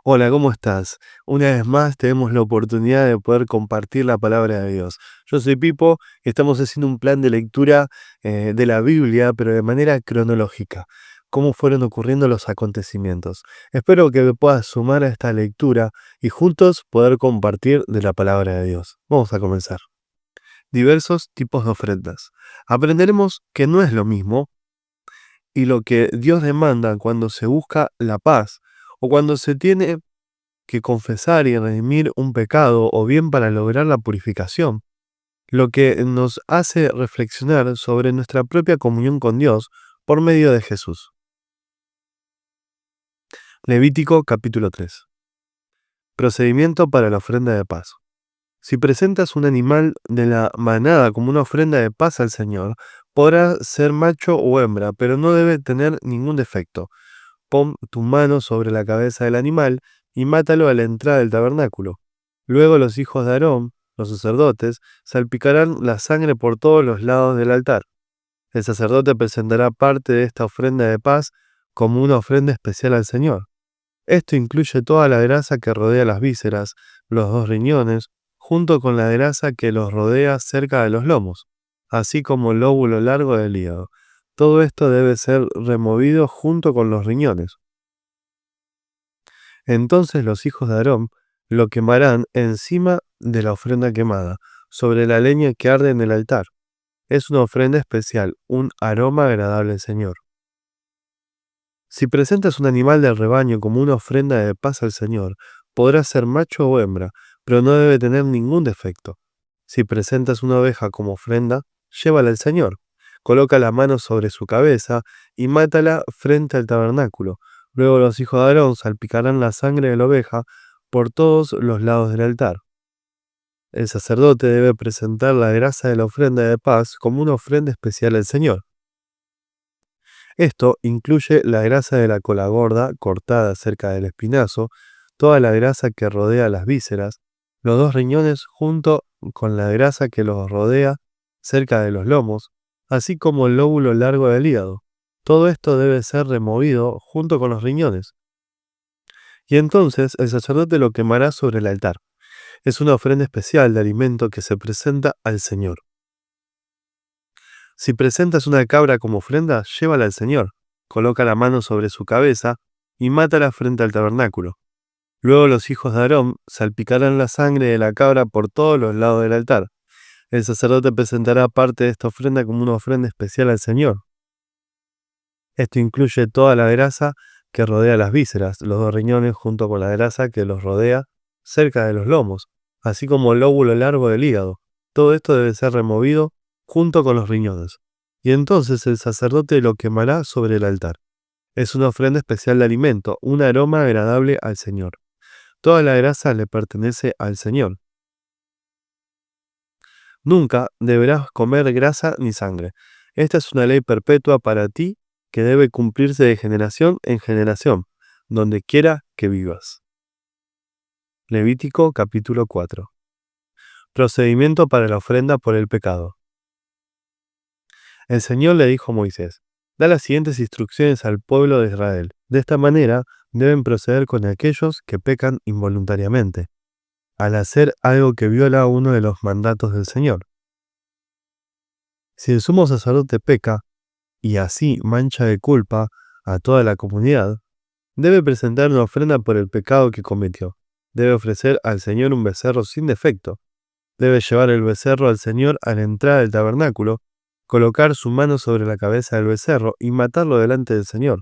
Hola, ¿cómo estás? Una vez más tenemos la oportunidad de poder compartir la palabra de Dios. Yo soy Pipo y estamos haciendo un plan de lectura de la Biblia, pero de manera cronológica, cómo fueron ocurriendo los acontecimientos. Espero que me puedas sumar a esta lectura y juntos poder compartir de la palabra de Dios. Vamos a comenzar. Diversos tipos de ofrendas. Aprenderemos que no es lo mismo y lo que Dios demanda cuando se busca la paz o cuando se tiene que confesar y redimir un pecado o bien para lograr la purificación, lo que nos hace reflexionar sobre nuestra propia comunión con Dios por medio de Jesús. Levítico capítulo 3. Procedimiento para la ofrenda de paz. Si presentas un animal de la manada como una ofrenda de paz al Señor, podrá ser macho o hembra, pero no debe tener ningún defecto. Pon tu mano sobre la cabeza del animal y mátalo a la entrada del tabernáculo. Luego los hijos de Aarón, los sacerdotes, salpicarán la sangre por todos los lados del altar. El sacerdote presentará parte de esta ofrenda de paz como una ofrenda especial al Señor. Esto incluye toda la grasa que rodea las vísceras, los dos riñones, junto con la grasa que los rodea cerca de los lomos, así como el lóbulo largo del hígado. Todo esto debe ser removido junto con los riñones. Entonces los hijos de Aarón lo quemarán encima de la ofrenda quemada, sobre la leña que arde en el altar. Es una ofrenda especial, un aroma agradable al Señor. Si presentas un animal del rebaño como una ofrenda de paz al Señor, podrá ser macho o hembra, pero no debe tener ningún defecto. Si presentas una oveja como ofrenda, llévala al Señor. Coloca la mano sobre su cabeza y mátala frente al tabernáculo. Luego los hijos de Aarón salpicarán la sangre de la oveja por todos los lados del altar. El sacerdote debe presentar la grasa de la ofrenda de paz como una ofrenda especial al Señor. Esto incluye la grasa de la cola gorda cortada cerca del espinazo, toda la grasa que rodea las vísceras, los dos riñones junto con la grasa que los rodea cerca de los lomos, así como el lóbulo largo del hígado. Todo esto debe ser removido junto con los riñones. Y entonces el sacerdote lo quemará sobre el altar. Es una ofrenda especial de alimento que se presenta al Señor. Si presentas una cabra como ofrenda, llévala al Señor. Coloca la mano sobre su cabeza y mátala frente al tabernáculo. Luego los hijos de Aarón salpicarán la sangre de la cabra por todos los lados del altar. El sacerdote presentará parte de esta ofrenda como una ofrenda especial al Señor. Esto incluye toda la grasa que rodea las vísceras, los dos riñones junto con la grasa que los rodea cerca de los lomos, así como el lóbulo largo del hígado. Todo esto debe ser removido junto con los riñones. Y entonces el sacerdote lo quemará sobre el altar. Es una ofrenda especial de alimento, un aroma agradable al Señor. Toda la grasa le pertenece al Señor. Nunca deberás comer grasa ni sangre. Esta es una ley perpetua para ti que debe cumplirse de generación en generación, donde quiera que vivas. Levítico capítulo 4. Procedimiento para la ofrenda por el pecado. El Señor le dijo a Moisés: da las siguientes instrucciones al pueblo de Israel. De esta manera deben proceder con aquellos que pecan involuntariamente, al hacer algo que viola uno de los mandatos del Señor. Si el sumo sacerdote peca, y así mancha de culpa a toda la comunidad, debe presentar una ofrenda por el pecado que cometió. Debe ofrecer al Señor un becerro sin defecto. Debe llevar el becerro al Señor a la entrada del tabernáculo, colocar su mano sobre la cabeza del becerro y matarlo delante del Señor.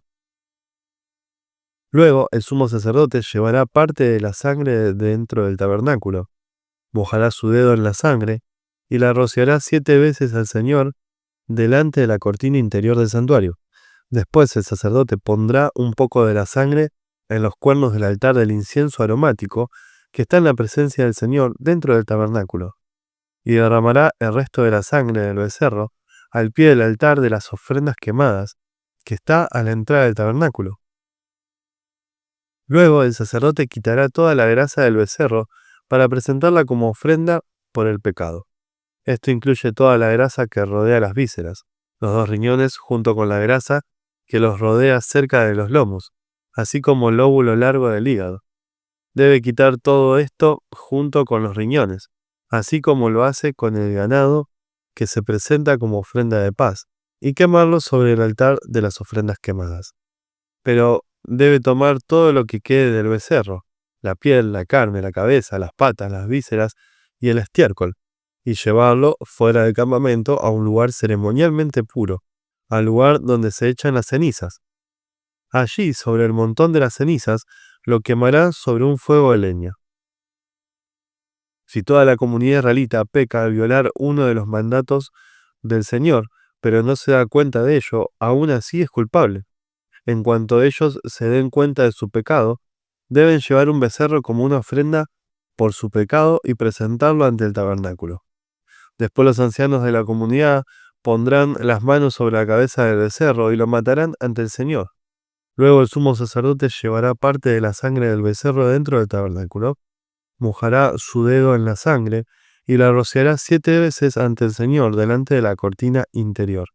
Luego el sumo sacerdote llevará parte de la sangre dentro del tabernáculo, mojará su dedo en la sangre y la rociará 7 veces al Señor delante de la cortina interior del santuario. Después el sacerdote pondrá un poco de la sangre en los cuernos del altar del incienso aromático que está en la presencia del Señor dentro del tabernáculo, y derramará el resto de la sangre del becerro al pie del altar de las ofrendas quemadas que está a la entrada del tabernáculo. Luego el sacerdote quitará toda la grasa del becerro para presentarla como ofrenda por el pecado. Esto incluye toda la grasa que rodea las vísceras, los dos riñones junto con la grasa que los rodea cerca de los lomos, así como el lóbulo largo del hígado. debe quitar todo esto junto con los riñones, así como lo hace con el ganado que se presenta como ofrenda de paz, y quemarlo sobre el altar de las ofrendas quemadas. Pero debe tomar todo lo que quede del becerro, la piel, la carne, la cabeza, las patas, las vísceras y el estiércol, y llevarlo fuera del campamento a un lugar ceremonialmente puro, al lugar donde se echan las cenizas. Allí, sobre el montón de las cenizas, lo quemará sobre un fuego de leña. Si toda la comunidad israelita peca al violar uno de los mandatos del Señor, pero no se da cuenta de ello, aún así es culpable. En cuanto ellos se den cuenta de su pecado, deben llevar un becerro como una ofrenda por su pecado y presentarlo ante el tabernáculo. Después los ancianos de la comunidad pondrán las manos sobre la cabeza del becerro y lo matarán ante el Señor. Luego el sumo sacerdote llevará parte de la sangre del becerro dentro del tabernáculo, mojará su dedo en la sangre y la rociará 7 veces ante el Señor delante de la cortina interior.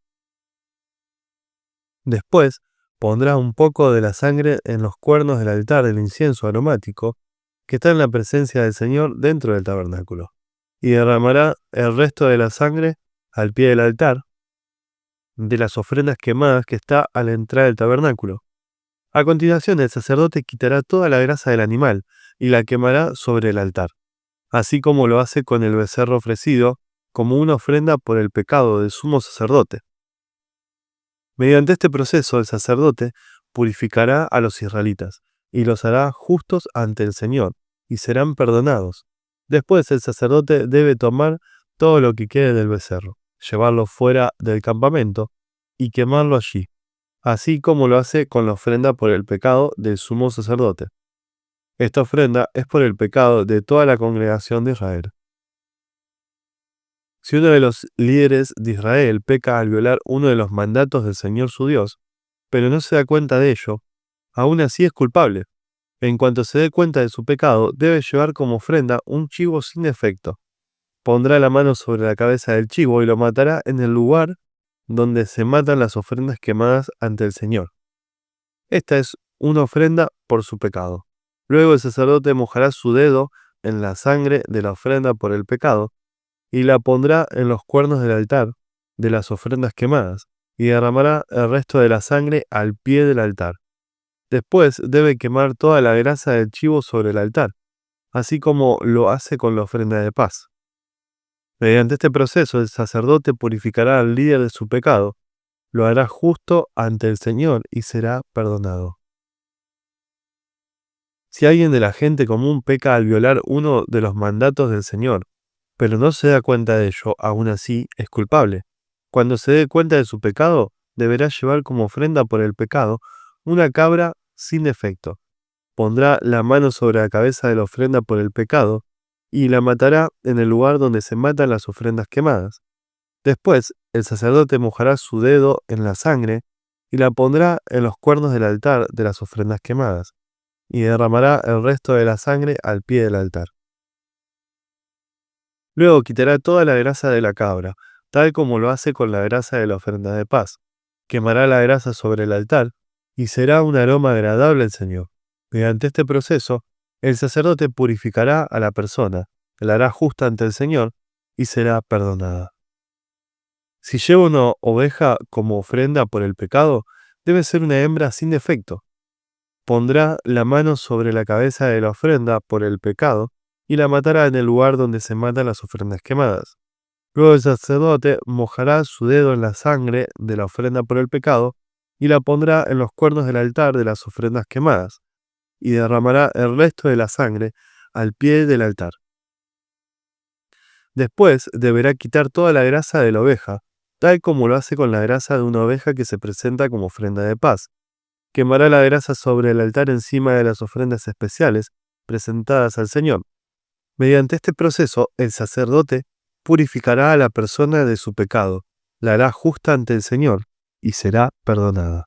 Después pondrá un poco de la sangre en los cuernos del altar del incienso aromático que está en la presencia del Señor dentro del tabernáculo, y derramará el resto de la sangre al pie del altar de las ofrendas quemadas que está a la entrada del tabernáculo. A continuación el sacerdote quitará toda la grasa del animal y la quemará sobre el altar, así como lo hace con el becerro ofrecido como una ofrenda por el pecado del sumo sacerdote. Mediante este proceso el sacerdote purificará a los israelitas y los hará justos ante el Señor, y serán perdonados. Después el sacerdote debe tomar todo lo que quede del becerro, llevarlo fuera del campamento y quemarlo allí, así como lo hace con la ofrenda por el pecado del sumo sacerdote. Esta ofrenda es por el pecado de toda la congregación de Israel. Si uno de los líderes de Israel peca al violar uno de los mandatos del Señor su Dios, pero no se da cuenta de ello, aún así es culpable. En cuanto se dé cuenta de su pecado, debe llevar como ofrenda un chivo sin defecto. Pondrá la mano sobre la cabeza del chivo y lo matará en el lugar donde se matan las ofrendas quemadas ante el Señor. Esta es una ofrenda por su pecado. Luego el sacerdote mojará su dedo en la sangre de la ofrenda por el pecado y la pondrá en los cuernos del altar de las ofrendas quemadas, y derramará el resto de la sangre al pie del altar. Después debe quemar toda la grasa del chivo sobre el altar, así como lo hace con la ofrenda de paz. Mediante este proceso el sacerdote purificará al líder de su pecado, lo hará justo ante el Señor y será perdonado. Si alguien de la gente común peca al violar uno de los mandatos del Señor, pero no se da cuenta de ello, aún así es culpable. Cuando se dé cuenta de su pecado, deberá llevar como ofrenda por el pecado una cabra sin defecto. Pondrá la mano sobre la cabeza de la ofrenda por el pecado y la matará en el lugar donde se matan las ofrendas quemadas. Después, el sacerdote mojará su dedo en la sangre y la pondrá en los cuernos del altar de las ofrendas quemadas, y derramará el resto de la sangre al pie del altar. Luego quitará toda la grasa de la cabra, tal como lo hace con la grasa de la ofrenda de paz. Quemará la grasa sobre el altar, y será un aroma agradable al Señor. Mediante este proceso, el sacerdote purificará a la persona, la hará justa ante el Señor, y será perdonada. Si lleva una oveja como ofrenda por el pecado, debe ser una hembra sin defecto. Pondrá la mano sobre la cabeza de la ofrenda por el pecado, y la matará en el lugar donde se matan las ofrendas quemadas. Luego el sacerdote mojará su dedo en la sangre de la ofrenda por el pecado, y la pondrá en los cuernos del altar de las ofrendas quemadas, y derramará el resto de la sangre al pie del altar. Después deberá quitar toda la grasa de la oveja, tal como lo hace con la grasa de una oveja que se presenta como ofrenda de paz. Quemará la grasa sobre el altar encima de las ofrendas especiales presentadas al Señor. Mediante este proceso, el sacerdote purificará a la persona de su pecado, la hará justa ante el Señor y será perdonada.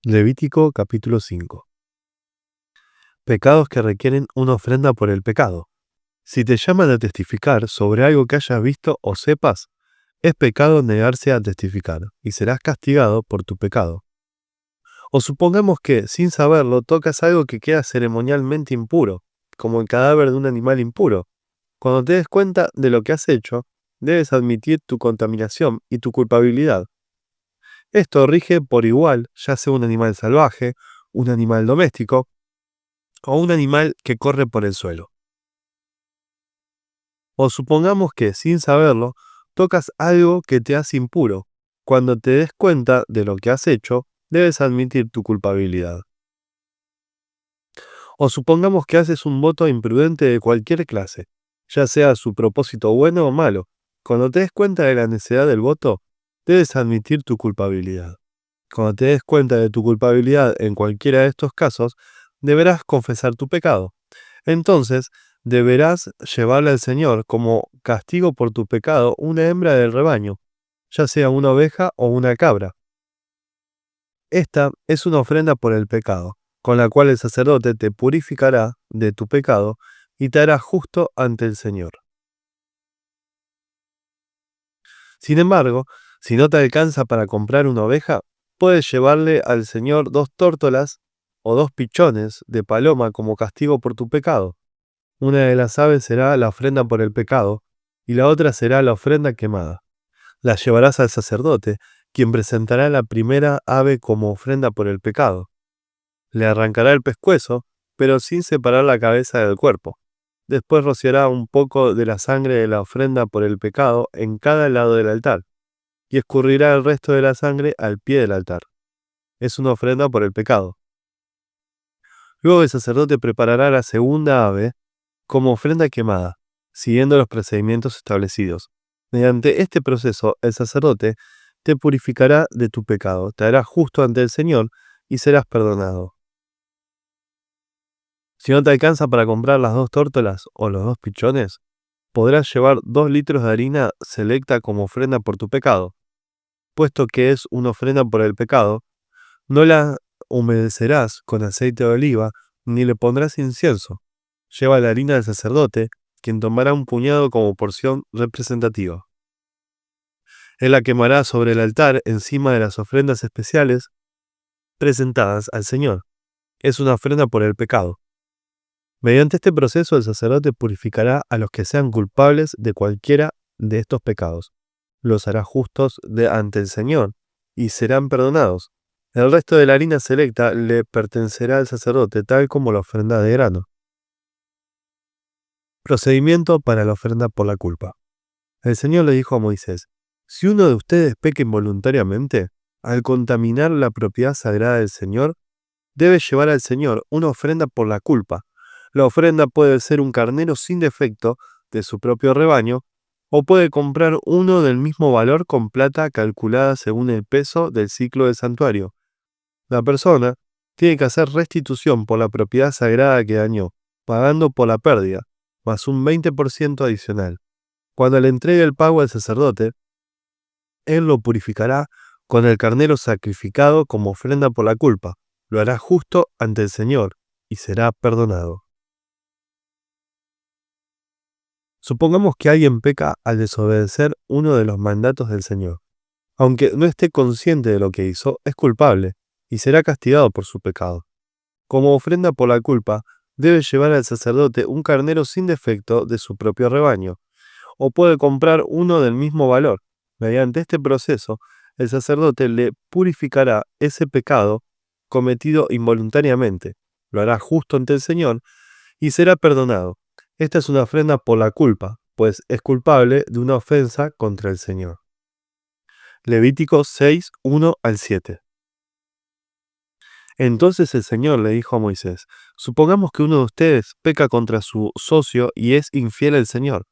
Levítico capítulo 5. Pecados que requieren una ofrenda por el pecado. Si te llaman a testificar sobre algo que hayas visto o sepas, es pecado negarse a testificar y serás castigado por tu pecado. O supongamos que, sin saberlo, tocas algo que queda ceremonialmente impuro. como el cadáver de un animal impuro. Cuando te des cuenta de lo que has hecho, debes admitir tu contaminación y tu culpabilidad. Esto rige por igual, ya sea un animal salvaje, un animal doméstico o un animal que corre por el suelo. O supongamos que, sin saberlo, tocas algo que te hace impuro. Cuando te des cuenta de lo que has hecho, debes admitir tu culpabilidad. O supongamos que haces un voto imprudente de cualquier clase, ya sea su propósito bueno o malo. Cuando te des cuenta de la necedad del voto, debes admitir tu culpabilidad. Cuando te des cuenta de tu culpabilidad en cualquiera de estos casos, deberás confesar tu pecado. Entonces, deberás llevarle al Señor como castigo por tu pecado una hembra del rebaño, ya sea una oveja o una cabra. Esta es una ofrenda por el pecado, con la cual el sacerdote te purificará de tu pecado y te hará justo ante el Señor. Sin embargo, si no te alcanza para comprar una oveja, puedes llevarle al Señor 2 tórtolas o 2 pichones de paloma como castigo por tu pecado. Una de las aves será la ofrenda por el pecado, y la otra será la ofrenda quemada. La llevarás al sacerdote, quien presentará la primera ave como ofrenda por el pecado. Le arrancará el pescuezo, pero sin separar la cabeza del cuerpo. Después rociará un poco de la sangre de la ofrenda por el pecado en cada lado del altar, y escurrirá el resto de la sangre al pie del altar. Es una ofrenda por el pecado. Luego el sacerdote preparará la segunda ave como ofrenda quemada, siguiendo los procedimientos establecidos. Mediante este proceso, el sacerdote te purificará de tu pecado, te hará justo ante el Señor y serás perdonado. Si no te alcanza para comprar las 2 tórtolas o los 2 pichones, podrás llevar 2 litros de harina selecta como ofrenda por tu pecado. Puesto que es una ofrenda por el pecado, no la humedecerás con aceite de oliva ni le pondrás incienso. Lleva la harina del sacerdote, quien tomará un puñado como porción representativa. Él la quemará sobre el altar encima de las ofrendas especiales presentadas al Señor. Es una ofrenda por el pecado. Mediante este proceso el sacerdote purificará a los que sean culpables de cualquiera de estos pecados. Los hará justos ante el Señor y serán perdonados. El resto de la harina selecta le pertenecerá al sacerdote tal como la ofrenda de grano. Procedimiento para la ofrenda por la culpa. El Señor le dijo a Moisés: si uno de ustedes peca involuntariamente, al contaminar la propiedad sagrada del Señor, debe llevar al Señor una ofrenda por la culpa. La ofrenda puede ser un carnero sin defecto de su propio rebaño, o puede comprar uno del mismo valor con plata calculada según el peso del ciclo del santuario. La persona tiene que hacer restitución por la propiedad sagrada que dañó, pagando por la pérdida, más un 20% adicional. Cuando le entregue el pago al sacerdote, él lo purificará con el carnero sacrificado como ofrenda por la culpa. Lo hará justo ante el Señor y será perdonado. Supongamos que alguien peca al desobedecer uno de los mandatos del Señor. Aunque no esté consciente de lo que hizo, es culpable y será castigado por su pecado. Como ofrenda por la culpa, debe llevar al sacerdote un carnero sin defecto de su propio rebaño, o puede comprar uno del mismo valor. Mediante este proceso, el sacerdote le purificará ese pecado cometido involuntariamente, lo hará justo ante el Señor y será perdonado. Esta es una ofrenda por la culpa, pues es culpable de una ofensa contra el Señor. Levítico 6, 1 al 7. Entonces el Señor le dijo a Moisés: supongamos que uno de ustedes peca contra su socio y es infiel al Señor.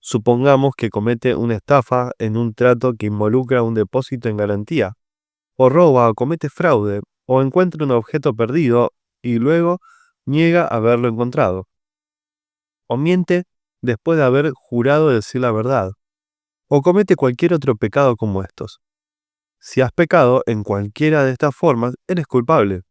Supongamos que comete una estafa en un trato que involucra un depósito en garantía, o roba o comete fraude, o encuentra un objeto perdido y luego niega haberlo encontrado, o miente después de haber jurado decir la verdad, o comete cualquier otro pecado como estos. Si has pecado en cualquiera de estas formas, eres culpable.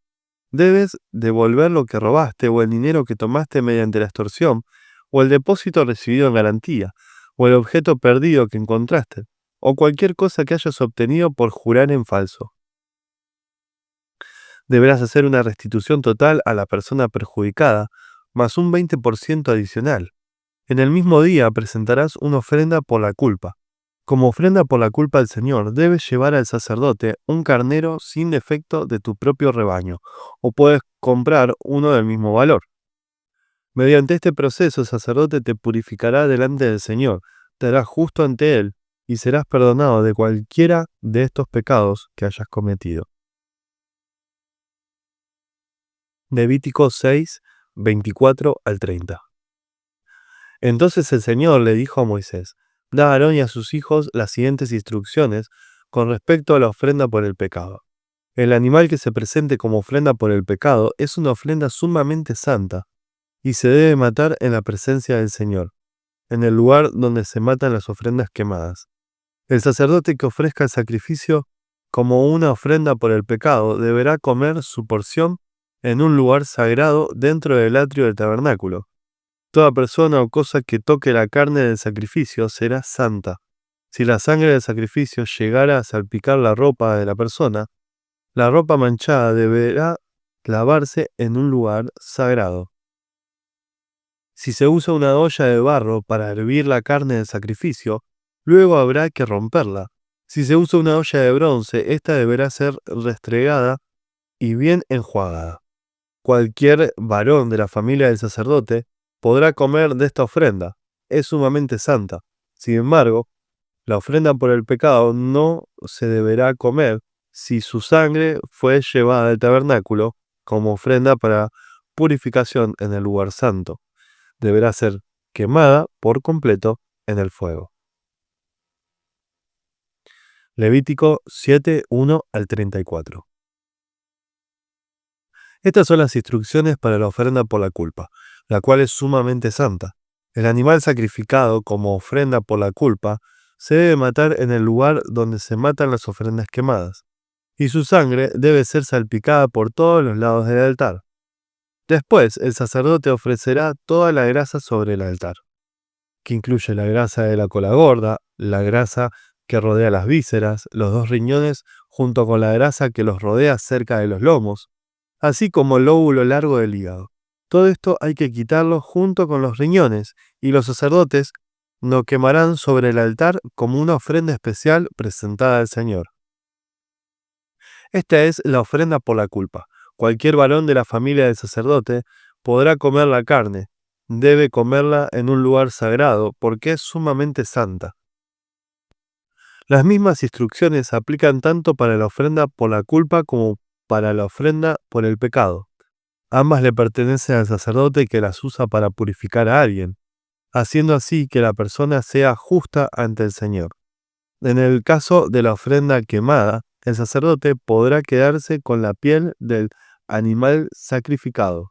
Debes devolver lo que robaste o el dinero que tomaste mediante la extorsión, o el depósito recibido en garantía, o el objeto perdido que encontraste, o cualquier cosa que hayas obtenido por jurar en falso. Deberás hacer una restitución total a la persona perjudicada, más un 20% adicional. En el mismo día presentarás una ofrenda por la culpa. Como ofrenda por la culpa del Señor, debes llevar al sacerdote un carnero sin defecto de tu propio rebaño, o puedes comprar uno del mismo valor. Mediante este proceso el sacerdote te purificará delante del Señor, te hará justo ante Él y serás perdonado de cualquiera de estos pecados que hayas cometido. Levítico 6, 24 al 30. Entonces el Señor le dijo a Moisés: Da a Aarón y a sus hijos las siguientes instrucciones con respecto a la ofrenda por el pecado. El animal que se presente como ofrenda por el pecado es una ofrenda sumamente santa y se debe matar en la presencia del Señor, en el lugar donde se matan las ofrendas quemadas. El sacerdote que ofrezca el sacrificio como una ofrenda por el pecado deberá comer su porción en un lugar sagrado dentro del atrio del tabernáculo. Toda persona o cosa que toque la carne del sacrificio será santa. Si la sangre del sacrificio llegara a salpicar la ropa de la persona, la ropa manchada deberá lavarse en un lugar sagrado. Si se usa una olla de barro para hervir la carne del sacrificio, luego habrá que romperla. Si se usa una olla de bronce, esta deberá ser restregada y bien enjuagada. Cualquier varón de la familia del sacerdote podrá comer de esta ofrenda. Es sumamente santa. Sin embargo, la ofrenda por el pecado no se deberá comer si su sangre fue llevada al tabernáculo como ofrenda para purificación en el lugar santo. Deberá ser quemada por completo en el fuego. Levítico 7, 1 al 34. Estas son las instrucciones para la ofrenda por la culpa, la cual es sumamente santa. El animal sacrificado como ofrenda por la culpa se debe matar en el lugar donde se matan las ofrendas quemadas, y su sangre debe ser salpicada por todos los lados del altar. Después, el sacerdote ofrecerá toda la grasa sobre el altar, que incluye la grasa de la cola gorda, la grasa que rodea las vísceras, los 2 riñones, junto con la grasa que los rodea cerca de los lomos, así como el lóbulo largo del hígado. Todo esto hay que quitarlo junto con los riñones, y los sacerdotes lo quemarán sobre el altar como una ofrenda especial presentada al Señor. Esta es la ofrenda por la culpa. Cualquier varón de la familia del sacerdote podrá comer la carne. Debe comerla en un lugar sagrado porque es sumamente santa. Las mismas instrucciones aplican tanto para la ofrenda por la culpa como para la ofrenda por el pecado. Ambas le pertenecen al sacerdote que las usa para purificar a alguien, haciendo así que la persona sea justa ante el Señor. En el caso de la ofrenda quemada, el sacerdote podrá quedarse con la piel del animal sacrificado.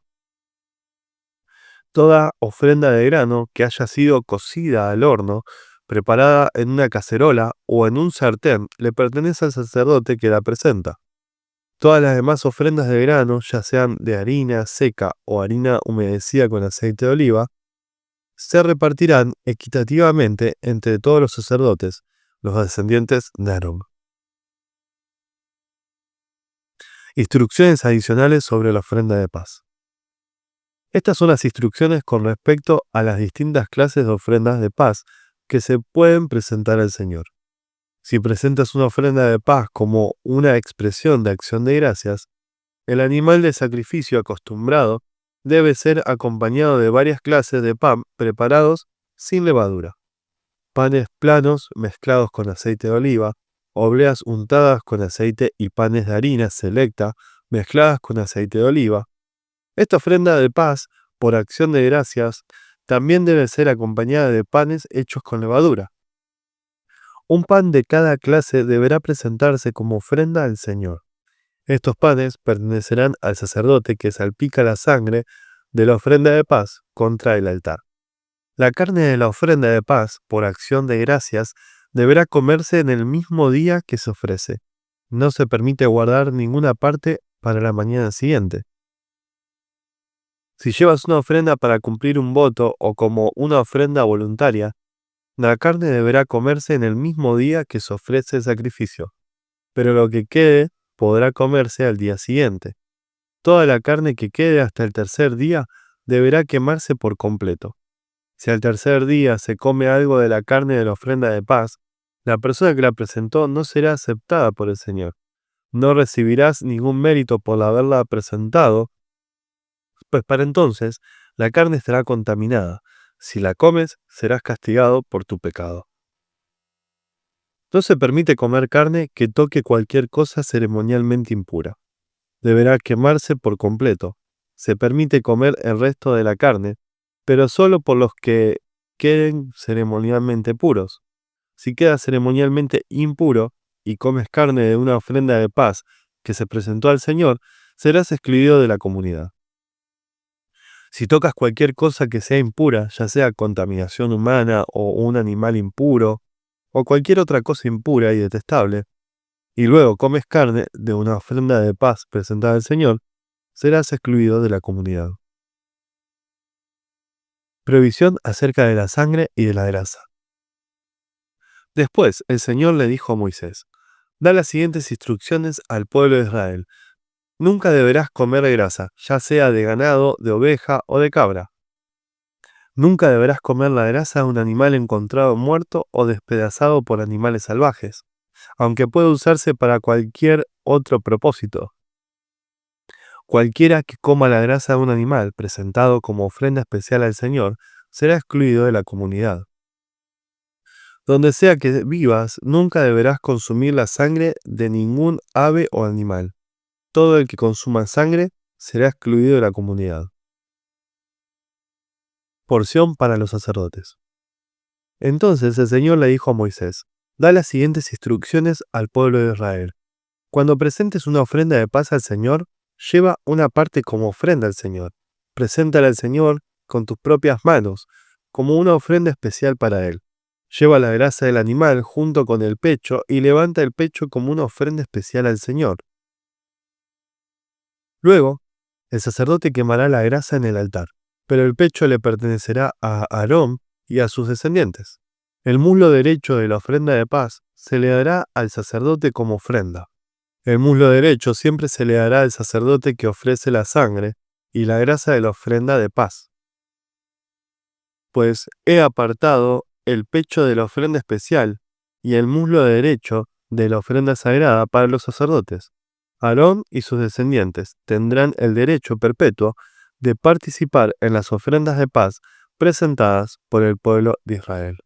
Toda ofrenda de grano que haya sido cocida al horno, preparada en una cacerola o en un sartén, le pertenece al sacerdote que la presenta. Todas las demás ofrendas de grano, ya sean de harina seca o harina humedecida con aceite de oliva, se repartirán equitativamente entre todos los sacerdotes, los descendientes de Aarón. Instrucciones adicionales sobre la ofrenda de paz. Estas son las instrucciones con respecto a las distintas clases de ofrendas de paz que se pueden presentar al Señor. Si presentas una ofrenda de paz como una expresión de acción de gracias, el animal de sacrificio acostumbrado debe ser acompañado de varias clases de pan preparados sin levadura. Panes planos mezclados con aceite de oliva, obleas untadas con aceite y panes de harina selecta mezcladas con aceite de oliva. Esta ofrenda de paz, por acción de gracias, también debe ser acompañada de panes hechos con levadura. Un pan de cada clase deberá presentarse como ofrenda al Señor. Estos panes pertenecerán al sacerdote que salpica la sangre de la ofrenda de paz contra el altar. La carne de la ofrenda de paz, por acción de gracias, deberá comerse en el mismo día que se ofrece. No se permite guardar ninguna parte para la mañana siguiente. Si llevas una ofrenda para cumplir un voto o como una ofrenda voluntaria, la carne deberá comerse en el mismo día que se ofrece el sacrificio, pero lo que quede podrá comerse al día siguiente. Toda la carne que quede hasta el tercer día deberá quemarse por completo. Si al tercer día se come algo de la carne de la ofrenda de paz, la persona que la presentó no será aceptada por el Señor. No recibirás ningún mérito por haberla presentado, pues para entonces la carne estará contaminada. Si la comes, serás castigado por tu pecado. No se permite comer carne que toque cualquier cosa ceremonialmente impura. Deberá quemarse por completo. Se permite comer el resto de la carne, pero solo por los que queden ceremonialmente puros. Si quedas ceremonialmente impuro y comes carne de una ofrenda de paz que se presentó al Señor, serás excluido de la comunidad. Si tocas cualquier cosa que sea impura, ya sea contaminación humana o un animal impuro, o cualquier otra cosa impura y detestable, y luego comes carne de una ofrenda de paz presentada al Señor, serás excluido de la comunidad. Prohibición acerca de la sangre y de la grasa. Después, el Señor le dijo a Moisés: da las siguientes instrucciones al pueblo de Israel. Nunca deberás comer grasa, ya sea de ganado, de oveja o de cabra. Nunca deberás comer la grasa de un animal encontrado muerto o despedazado por animales salvajes, aunque puede usarse para cualquier otro propósito. Cualquiera que coma la grasa de un animal presentado como ofrenda especial al Señor será excluido de la comunidad. Donde sea que vivas, nunca deberás consumir la sangre de ningún ave o animal. Todo el que consuma sangre será excluido de la comunidad. Porción para los sacerdotes. Entonces el Señor le dijo a Moisés: da las siguientes instrucciones al pueblo de Israel. Cuando presentes una ofrenda de paz al Señor, lleva una parte como ofrenda al Señor. Preséntala al Señor con tus propias manos, como una ofrenda especial para Él. Lleva la grasa del animal junto con el pecho y levanta el pecho como una ofrenda especial al Señor. Luego, el sacerdote quemará la grasa en el altar, pero el pecho le pertenecerá a Aarón y a sus descendientes. El muslo derecho de la ofrenda de paz se le dará al sacerdote como ofrenda. El muslo derecho siempre se le dará al sacerdote que ofrece la sangre y la grasa de la ofrenda de paz. Pues he apartado el pecho de la ofrenda especial y el muslo derecho de la ofrenda sagrada para los sacerdotes. Aarón y sus descendientes tendrán el derecho perpetuo de participar en las ofrendas de paz presentadas por el pueblo de Israel.